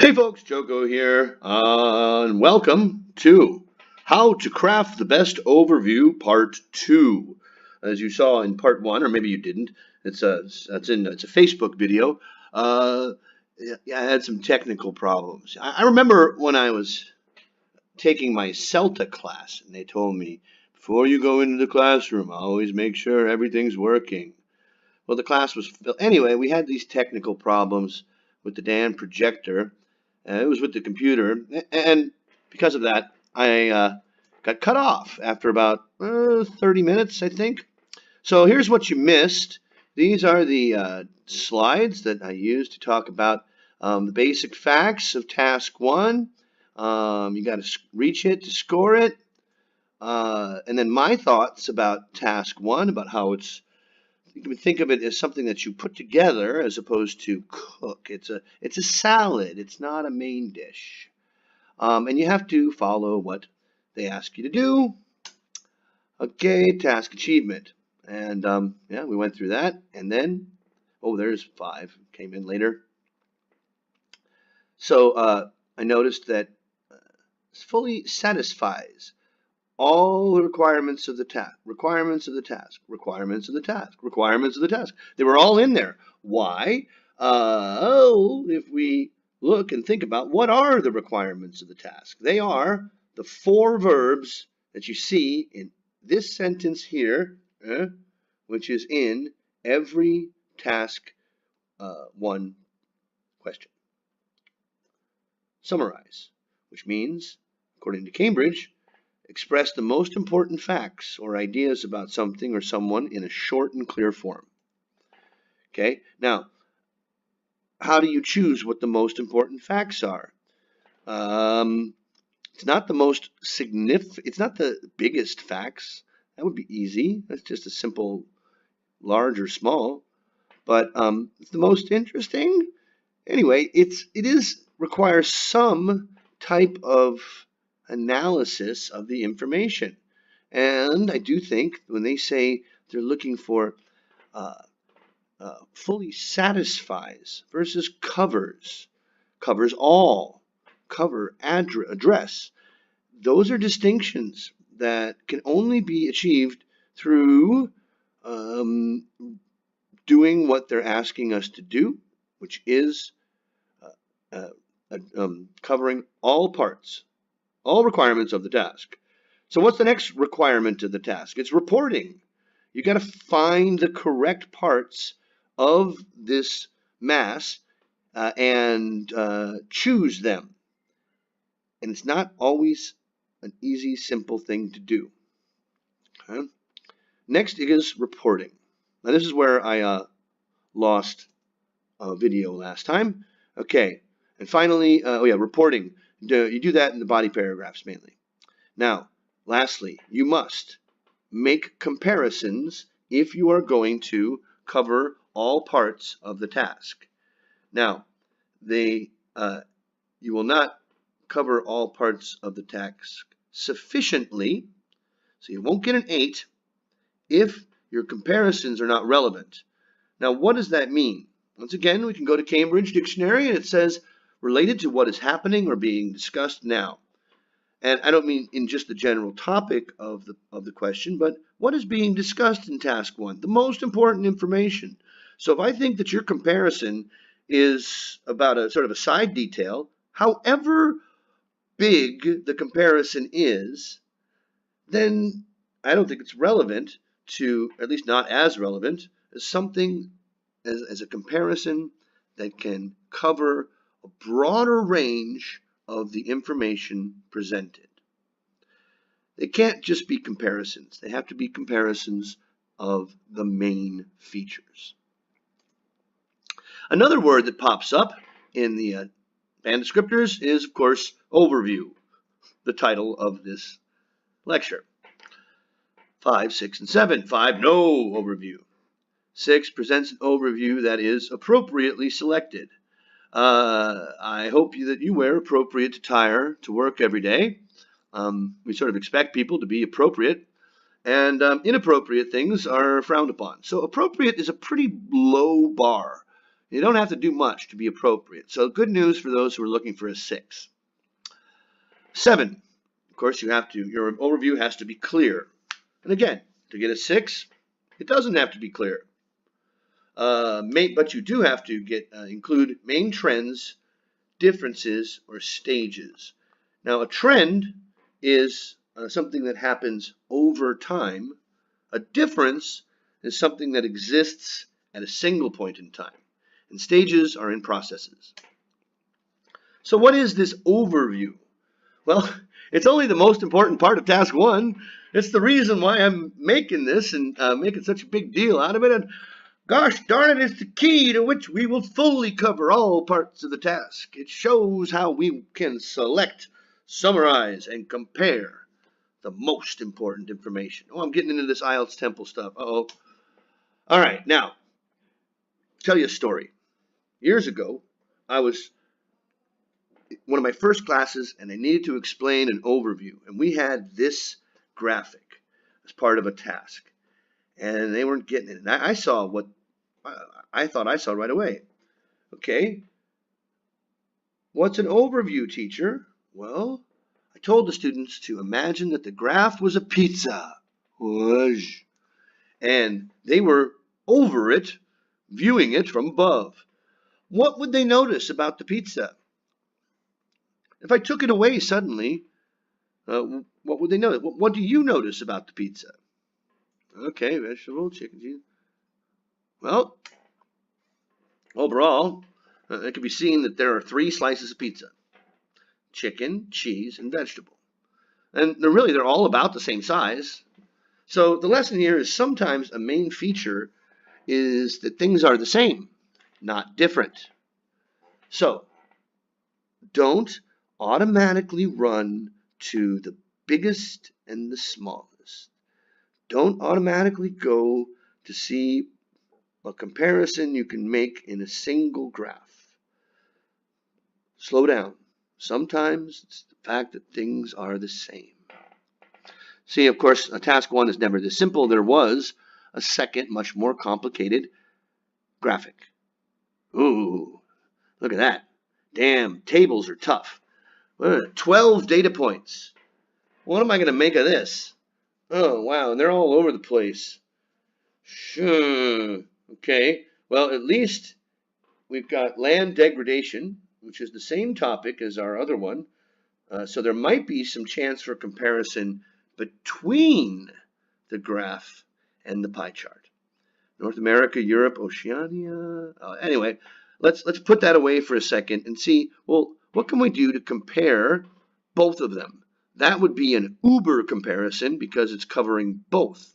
Hey folks, Joko here, and welcome to How to Craft the Best Overview Part 2. As you saw in Part 1, or maybe you didn't, it's a Facebook video. I had some technical problems. I remember when I was taking my CELTA class, and they told me, before you go into the classroom, always make sure everything's working. Well, the class was anyway. We had these technical problems with the Dan projector. It was with the computer, and because of that, I got cut off after about 30 minutes, I think. So here's what you missed. These are the slides that I used to talk about the basic facts of task 1. You got to reach it to score it, and then my thoughts about task 1, about how it's. You can think of it as something that you put together as opposed to cook. It's a salad. It's not a main dish. And you have to follow what they ask you to do. Okay, task achievement. And yeah, we went through that. And then, oh, there's 5. Came in later. So I noticed that fully satisfies all the requirements of the task, requirements of the task, requirements of the task, requirements of the task. They were all in there. Why? If we look and think about what are the requirements of the task, they are the 4 verbs that you see in this sentence here, which is in every task 1 question. Summarize, which means, according to Cambridge, express the most important facts or ideas about something or someone in a short and clear form. Okay, now, how do you choose what the most important facts are? It's not the most significant, it's not the biggest facts. That would be easy. That's just a simple large or small. But it's the most interesting. Anyway, it requires some type of analysis of the information. And I do think when they say they're looking for fully satisfies versus covers all, cover, address, those are distinctions that can only be achieved through doing what they're asking us to do, which is covering all parts, all requirements of the task. So what's the next requirement of the task? It's reporting. You got to find the correct parts of this mass and choose them. And it's not always an easy, simple thing to do. Okay. Next is reporting. Now this is where I lost a video last time. Okay, and finally, reporting. You do that in the body paragraphs mainly. Now, lastly, you must make comparisons if you are going to cover all parts of the task. Now, you will not cover all parts of the task sufficiently, so you won't get an 8 if your comparisons are not relevant. Now, what does that mean? Once again, we can go to Cambridge Dictionary, and it says related to what is happening or being discussed now. And I don't mean in just the general topic of the question, but what is being discussed in task 1, the most important information. So if I think that your comparison is about a sort of a side detail, however big the comparison is, then I don't think it's relevant to, at least not as relevant, as something as a comparison that can cover a broader range of the information presented. They can't just be comparisons. They have to be comparisons of the main features. Another word that pops up in the band descriptors is, of course, overview, the title of this lecture. 5, 6, and 7. 5, no overview. 6 presents an overview that is appropriately selected. I hope that you wear appropriate attire to work every day. We sort of expect people to be appropriate, and inappropriate things are frowned upon. So appropriate is a pretty low bar. You don't have to do much to be appropriate. So good news for those who are looking for a 6. 7, of course, your overview has to be clear. And again, to get a 6, it doesn't have to be clear. But you do have to include main trends, differences, or stages. Now, a trend is something that happens over time. A difference is something that exists at a single point in time. And stages are in processes. So what is this overview? Well, it's only the most important part of task 1. It's the reason why I'm making this and making such a big deal out of it. And gosh darn it, it's the key to which we will fully cover all parts of the task. It shows how we can select, summarize, and compare the most important information. Oh, I'm getting into this IELTS Temple stuff. Uh-oh. All right, now, tell you a story. Years ago, I was one of my first classes, and I needed to explain an overview. And we had this graphic as part of a task. And they weren't getting it. And I saw what I thought I saw right away. Okay, what's an overview, teacher? Well, I told the students to imagine that the graph was a pizza. And they were over it, viewing it from above. What would they notice about the pizza? If I took it away suddenly, what would they notice? What do you notice about the pizza? Okay, vegetable, chicken, cheese. Well, overall, it can be seen that there are 3 slices of pizza: chicken, cheese, and vegetable. And they're all about the same size. So the lesson here is sometimes a main feature is that things are the same, not different. So don't automatically run to the biggest and the smallest. Don't automatically go to see a comparison you can make in a single graph. Slow down. Sometimes it's the fact that things are the same. See, of course, task 1 is never this simple. There was a second, much more complicated graphic. Ooh, look at that. Damn, tables are tough. 12 data points. What am I going to make of this? Oh, wow, and they're all over the place. Sure. Okay, well, at least we've got land degradation, which is the same topic as our other one. So there might be some chance for comparison between the graph and the pie chart. North America, Europe, Oceania. Anyway, let's put that away for a second and see, well, what can we do to compare both of them? That would be an uber comparison because it's covering both.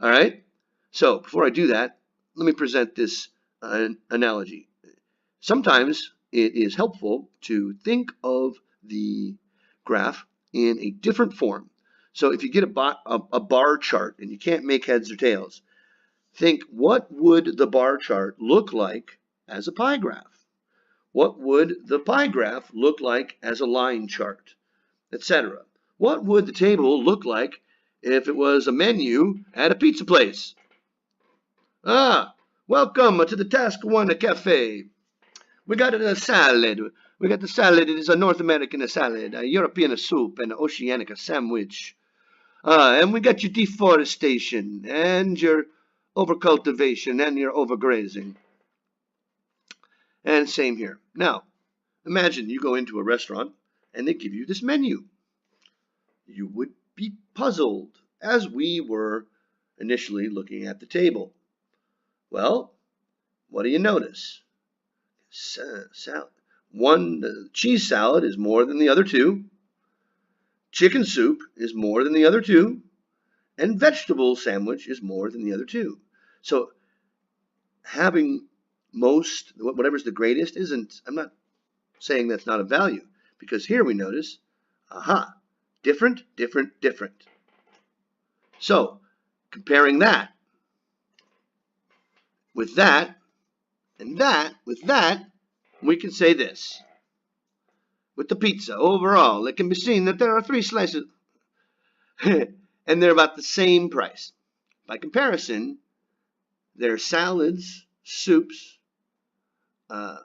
All right? So before I do that, let me present this analogy. Sometimes it is helpful to think of the graph in a different form. So if you get a bar chart and you can't make heads or tails, think, what would the bar chart look like as a pie graph? What would the pie graph look like as a line chart, etc.? What would the table look like if it was a menu at a pizza place? Welcome to the Task 1 Cafe. We got a salad. We got the salad. It is a North American salad, a European soup, and an Oceanic sandwich. And we got your deforestation, and your overcultivation, and your overgrazing. And same here. Now, imagine you go into a restaurant, and they give you this menu. You would be puzzled, as we were initially looking at the table. Well, what do you notice? Salad. One cheese salad is more than the other 2. Chicken soup is more than the other 2. And vegetable sandwich is more than the other 2. So having most, whatever's the greatest, isn't, I'm not saying that's not a value. Because here we notice, different, different, different. So comparing that with that, and that with that, we can say this. With the pizza, overall, it can be seen that there are 3 slices, and they're about the same price. By comparison, their salads, soups, by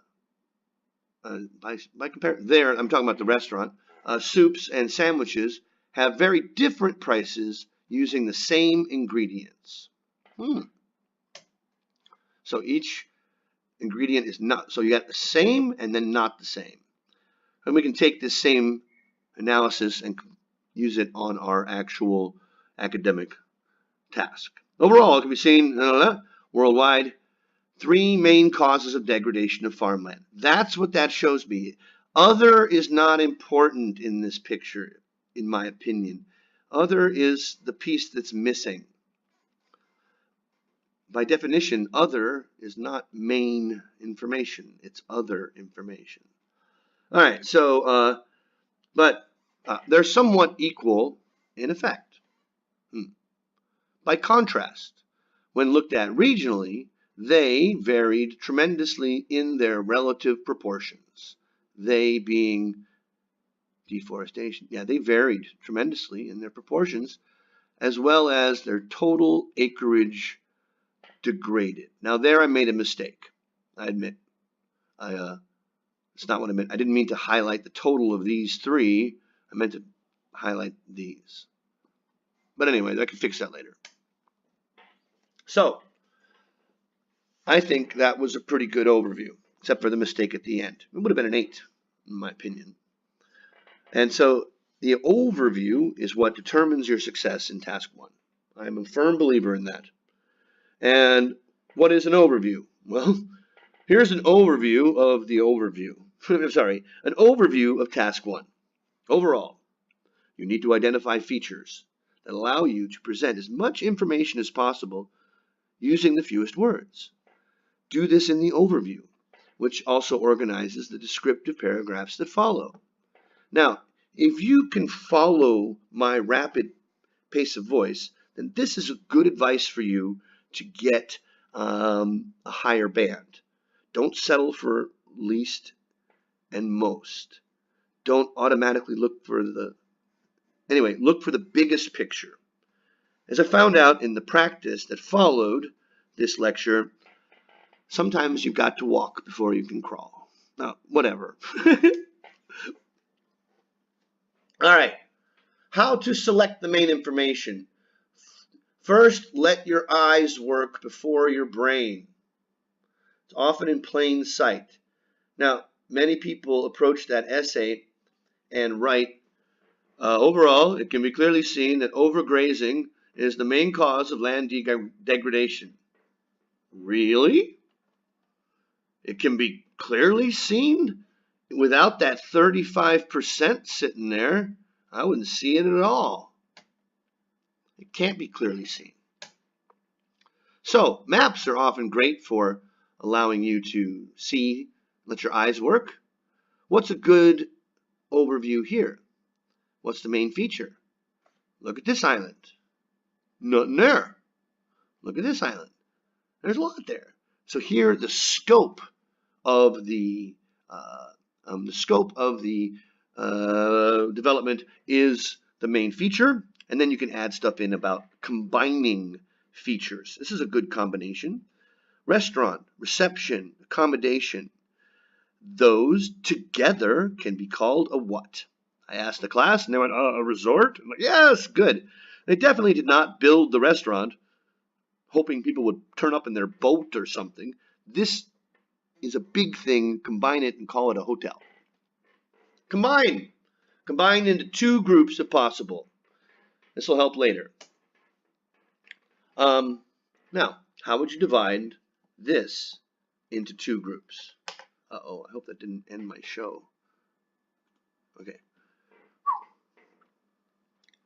comparison, there I'm talking about the restaurant. Soups and sandwiches have very different prices using the same ingredients. So each ingredient is not. So you got the same and then not the same. And we can take this same analysis and use it on our actual academic task. Overall, it can be seen worldwide, 3 main causes of degradation of farmland. That's what that shows me. Other is not important in this picture, in my opinion. Other is the piece that's missing. By definition, other is not main information. It's other information. All right, so, but they're somewhat equal in effect. By contrast, when looked at regionally, they varied tremendously in their relative proportions. They being deforestation. Yeah, they varied tremendously in their proportions, as well as their total acreage degraded. Now there I made a mistake. I admit. It's not what I meant. I didn't mean to highlight the total of these 3. I meant to highlight these. But anyway, I can fix that later. So, I think that was a pretty good overview, except for the mistake at the end. It would have been an 8, in my opinion. And so, the overview is what determines your success in task 1. I'm a firm believer in that. And what is an overview? Well, here's an overview of the overview. Sorry, an overview of task 1. Overall, you need to identify features that allow you to present as much information as possible using the fewest words. Do this in the overview, which also organizes the descriptive paragraphs that follow. Now, if you can follow my rapid pace of voice, then this is a good advice for you to get a higher band. Don't settle for least and most. Don't automatically look for look for the biggest picture. As I found out in the practice that followed this lecture, sometimes you've got to walk before you can crawl. Now, whatever. All right. How to select the main information. First, let your eyes work before your brain. It's often in plain sight. Now, many people approach that essay and write, overall, it can be clearly seen that overgrazing is the main cause of land degradation. Really? It can be clearly seen? Without that 35% sitting there, I wouldn't see it at all. It can't be clearly seen. So, maps are often great for allowing you to see, let your eyes work. What's a good overview here? What's the main feature? Look at this island. Nothing there. Look at this island. There's a lot there. So here, the scope of the development is the main feature, and then you can add stuff in about combining features. This is a good combination. Restaurant, reception, accommodation. Those together can be called a what? I asked the class, and they went, a resort? I'm like, yes, good. They definitely did not build the restaurant hoping people would turn up in their boat or something. This is a big thing. Combine it and call it a hotel. Combine into 2 groups if possible. This will help later. Now, how would you divide this into 2 groups? Uh-oh, I hope that didn't end my show. Okay.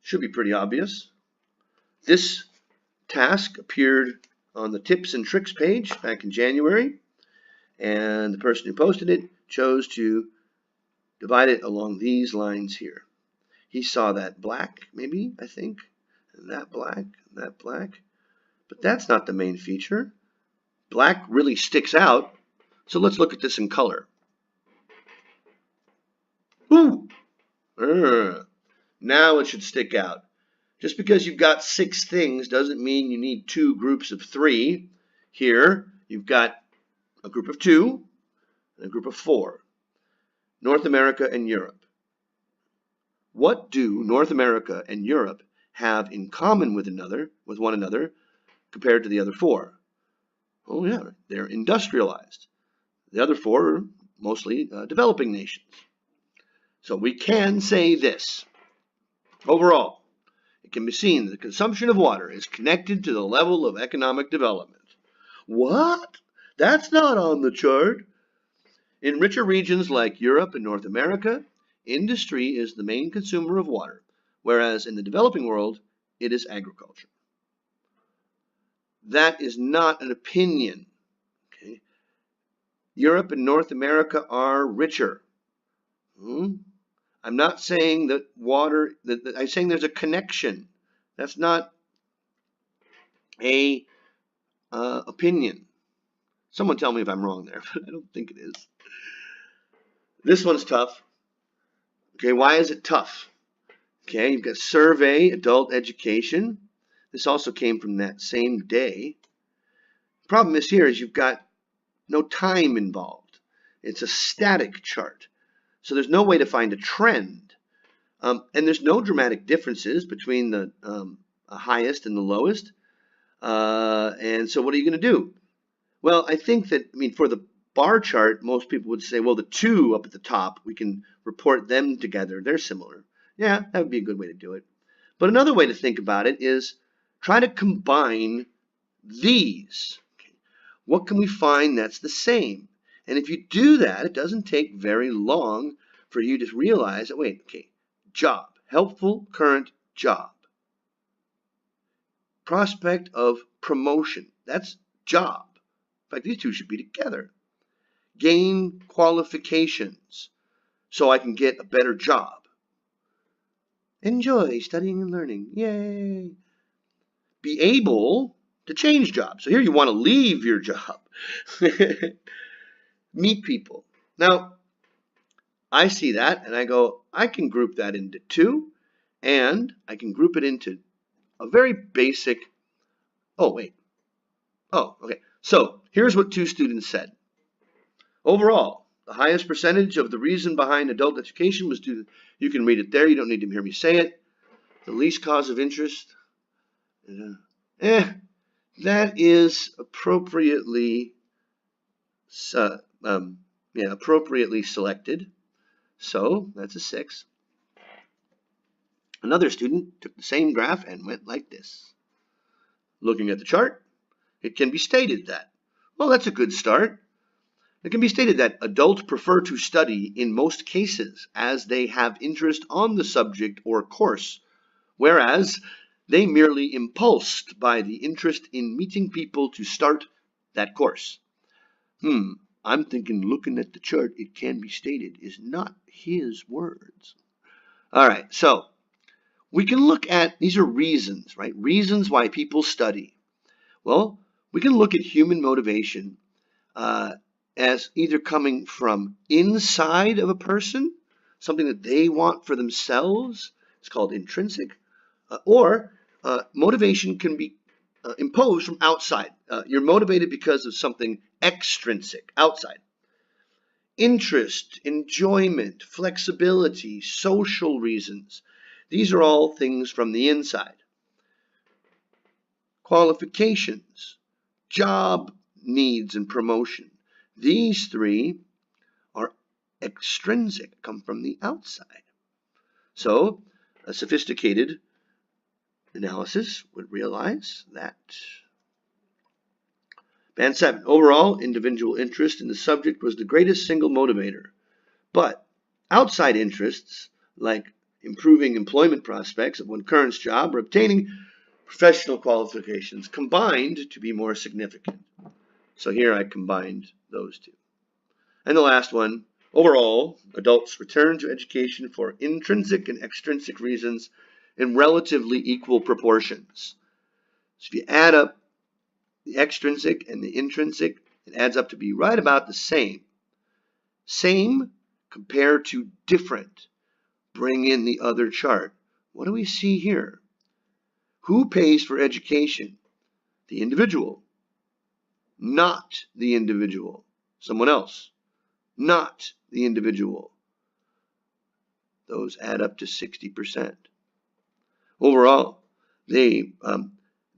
Should be pretty obvious. This task appeared on the tips and tricks page back in January, and the person who posted it chose to divide it along these lines here. He saw that black, maybe, I think, and that black, and that black, but that's not the main feature. Black really sticks out, so let's look at this in color. Ooh! Now it should stick out. Just because you've got 6 things doesn't mean you need 2 groups of 3. Here, you've got a group of 2, and a group of 4, North America and Europe. What do North America and Europe have in common with one another compared to the other 4? Oh yeah, they're industrialized. The other 4 are mostly developing nations. So we can say this. Overall, it can be seen that the consumption of water is connected to the level of economic development. What? That's not on the chart. In richer regions like Europe and North America, industry is the main consumer of water, whereas in the developing world, it is agriculture. That is not an opinion. Okay? Europe and North America are richer. I'm not saying that I'm saying there's a connection. That's not a opinion. Someone tell me if I'm wrong there, but I don't think it is. This one's tough. Okay, why is it tough? Okay, you've got survey, adult education. This also came from that same day. The problem is here is you've got no time involved. It's a static chart. So there's no way to find a trend. And there's no dramatic differences between the highest and the lowest. And so what are you going to do? Well, I think that, for the bar chart, most people would say, well, the 2 up at the top, we can report them together. They're similar. Yeah, that would be a good way to do it. But another way to think about it is try to combine these. Okay. What can we find that's the same? And if you do that, it doesn't take very long for you to realize that, wait, okay, job, helpful current job. Prospect of promotion, that's job. In fact, these 2 should be together. Gain qualifications so I can get a better job. Enjoy studying and learning. Yay. Be able to change jobs. So here you want to leave your job. Meet people. Now, I see that and I go, I can group that into 2, and I can group it into a very basic, okay. So here's what 2 students said. Overall, the highest percentage of the reason behind adult education was due to, you can read it there, you don't need to hear me say it. The least cause of interest, that is appropriately appropriately selected. So that's a 6. Another student took the same graph and went like this. Looking at the chart, it can be stated that, well, that's a good start. It can be stated that adults prefer to study in most cases as they have interest on the subject or course, whereas they merely impulsed by the interest in meeting people to start that course. I'm thinking looking at the chart, it can be stated is not his words. All right, so we can look at, these are reasons, right? Reasons why people study. Well, we can look at human motivation as either coming from inside of a person, something that they want for themselves. It's called intrinsic. Or motivation can be imposed from outside. You're motivated because of something extrinsic, outside. Interest, enjoyment, flexibility, social reasons. These are all things from the inside. Qualifications, job needs and promotion. These 3 are extrinsic, come from the outside. So a sophisticated analysis would realize that. Band 7, overall, individual interest in the subject was the greatest single motivator. But outside interests, like improving employment prospects of one's current job or obtaining professional qualifications, combined to be more significant. So here I combined those 2. And the last one, overall, adults return to education for intrinsic and extrinsic reasons in relatively equal proportions. So if you add up the extrinsic and the intrinsic, it adds up to be right about the same. Same compared to different. Bring in the other chart. What do we see here? Who pays for education? The individual. Not the individual. Someone else. not the individual. Those add up to 60%. Overall, they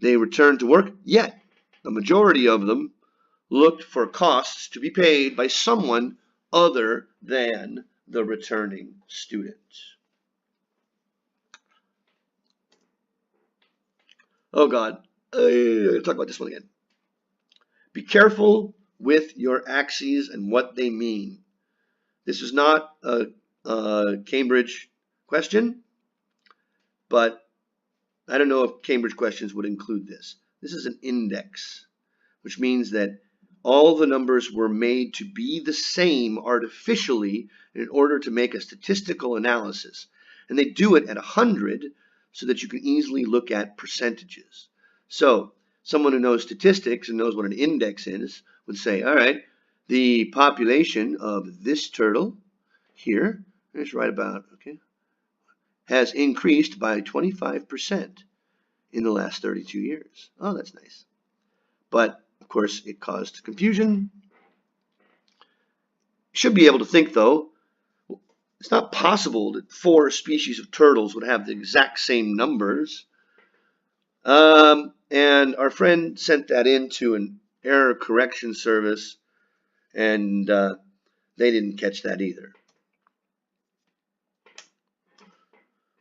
returned to work, yet the majority of them looked for costs to be paid by someone other than the returning student. Oh God, I'll talk about this one again. Be careful with your axes and what they mean. This is not a Cambridge question, but I don't know if Cambridge questions would include this. This is an index, which means that all the numbers were made to be the same artificially in order to make a statistical analysis. And they do it at 100 so that you can easily look at percentages. So someone who knows statistics and knows what an index is would say, all right, the population of this turtle here, it's right about, okay, has increased by 25% in the last 32 years. Oh, that's nice. But of course, it caused confusion. You should be able to think, though, it's not possible that 4 species of turtles would have the exact same numbers. And our friend sent that into an error correction service, and they didn't catch that either.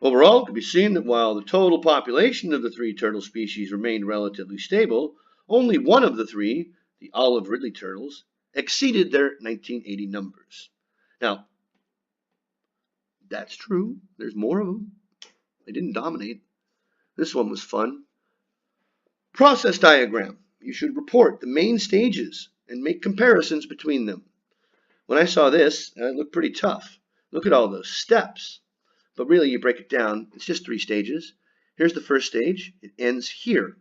Overall, it can be seen that while the total population of the 3 turtle species remained relatively stable, only one of the 3, the olive ridley turtles, exceeded their 1980 numbers. Now, that's true. There's more of them. They didn't dominate. This one was fun. Process diagram. You should report the main stages and make comparisons between them. When I saw this, it looked pretty tough. Look at all those steps. But really, you break it down, it's just 3 stages. Here's the first stage. It ends here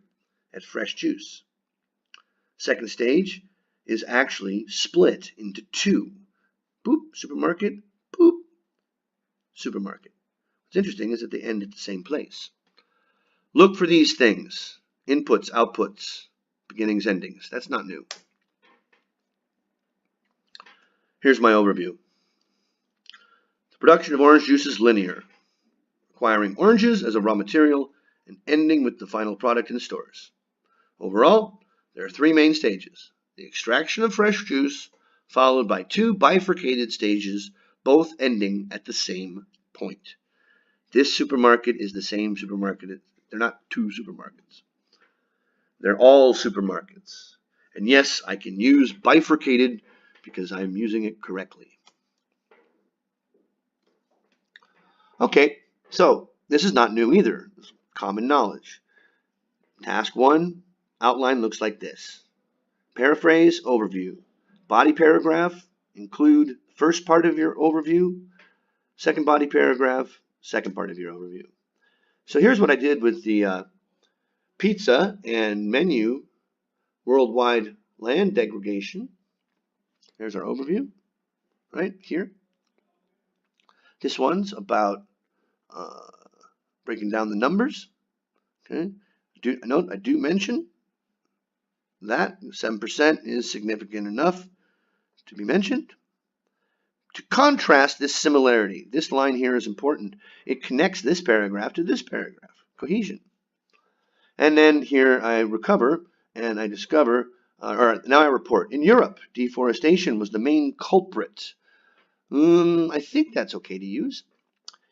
at fresh juice. Second stage is actually split into 2. Boop, supermarket, boop, supermarket. What's interesting is that they end at the same place. Look for these things. Inputs, outputs, beginnings, endings. That's not new. Here's my overview. The production of orange juice is linear, acquiring oranges as a raw material and ending with the final product in the stores. Overall, there are 3 main stages. The extraction of fresh juice, followed by 2 bifurcated stages, both ending at the same point. This supermarket is the same supermarket. They're not 2 supermarkets. They're all supermarkets. And yes, I can use bifurcated because I'm using it correctly. Okay, so this is not new either. It's common knowledge. Task 1, outline looks like this. Paraphrase, overview. Body paragraph, include first part of your overview. Second body paragraph, second part of your overview. So here's what I did with the pizza and menu worldwide land degradation. There's our overview right here. This one's about breaking down the numbers. Okay. I do mention that 7% is significant enough to be mentioned. To contrast this similarity, this line here is important. It connects this paragraph to this paragraph, cohesion. And then here I recover and I discover, or now I report, in Europe, deforestation was the main culprit. I think that's okay to use.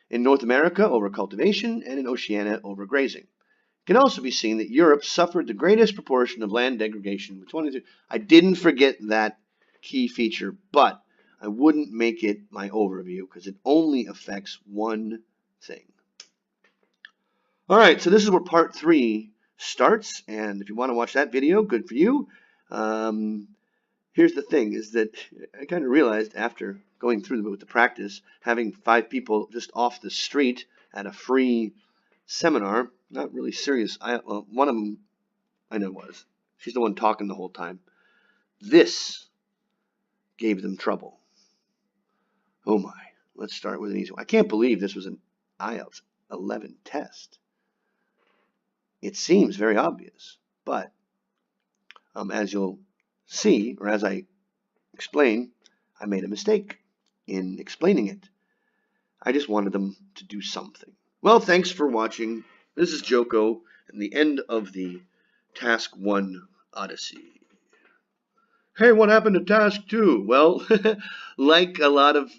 In North America, overcultivation, and in Oceania, overgrazing. It can also be seen that Europe suffered the greatest proportion of land degradation with 22. I didn't forget that key feature, but I wouldn't make it my overview because it only affects one thing. All right, so this is where part 3 starts, and if you want to watch that video, good for you. Here's the thing, is that I kind of realized after going through with the practice, having 5 people just off the street at a free seminar, not really serious. One of them I know was. She's the one talking the whole time. This gave them trouble. Oh my, let's start with an easy one. I can't believe this was an IELTS 11 test. It seems very obvious, but as you'll see, or as I explain, I made a mistake in explaining it. I just wanted them to do something. Well, thanks for watching. This is Joko, and the end of the Task 1 Odyssey. Hey, what happened to Task 2? Well, like a lot of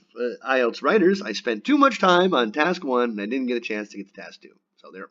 IELTS writers, I spent too much time on Task 1, and I didn't get a chance to get to Task 2. So there.